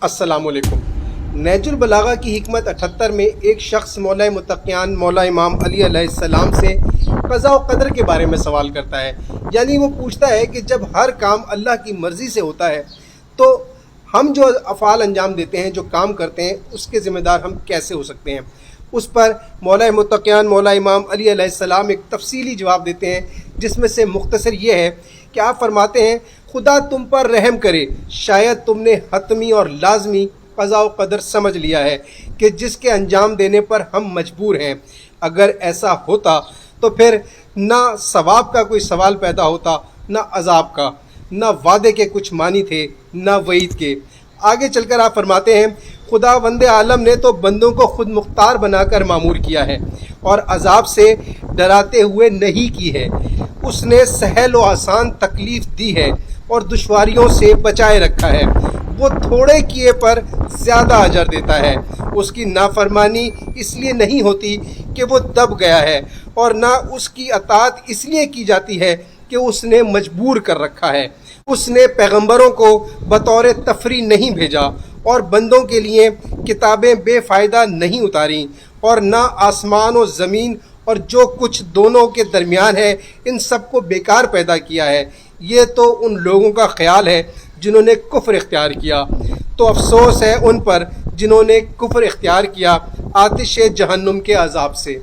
السلام علیکم۔ نہج البلاغہ کی حکمت 78 میں ایک شخص مولا متقیان مولا امام علی علیہ السلام سے قضاء و قدر کے بارے میں سوال کرتا ہے، یعنی وہ پوچھتا ہے کہ جب ہر کام اللہ کی مرضی سے ہوتا ہے تو ہم جو افعال انجام دیتے ہیں، جو کام کرتے ہیں، اس کے ذمہ دار ہم کیسے ہو سکتے ہیں؟ اس پر مولا متقیان مولا امام علی علیہ السلام ایک تفصیلی جواب دیتے ہیں، جس میں سے مختصر یہ ہے کہ آپ فرماتے ہیں، خدا تم پر رحم کرے، شاید تم نے حتمی اور لازمی قضاء و قدر سمجھ لیا ہے کہ جس کے انجام دینے پر ہم مجبور ہیں۔ اگر ایسا ہوتا تو پھر نہ ثواب کا کوئی سوال پیدا ہوتا، نہ عذاب کا، نہ وعدے کے کچھ معنی تھے، نہ وعید کے۔ آگے چل کر آپ فرماتے ہیں، خدا وند عالم نے تو بندوں کو خود مختار بنا کر معمور کیا ہے اور عذاب سے ڈراتے ہوئے نہیں کی ہے۔ اس نے سہل و آسان تکلیف دی ہے اور دشواریوں سے بچائے رکھا ہے۔ وہ تھوڑے کیے پر زیادہ اجر دیتا ہے۔ اس کی نافرمانی اس لیے نہیں ہوتی کہ وہ دب گیا ہے، اور نہ اس کی اطاعت اس لیے کی جاتی ہے کہ اس نے مجبور کر رکھا ہے۔ اس نے پیغمبروں کو بطور تفریح نہیں بھیجا اور بندوں کے لیے کتابیں بے فائدہ نہیں اتاریں، اور نہ آسمان و زمین اور جو کچھ دونوں کے درمیان ہے ان سب کو بیکار پیدا کیا ہے۔ یہ تو ان لوگوں کا خیال ہے جنہوں نے کفر اختیار کیا، تو افسوس ہے ان پر جنہوں نے کفر اختیار کیا آتش جہنم کے عذاب سے۔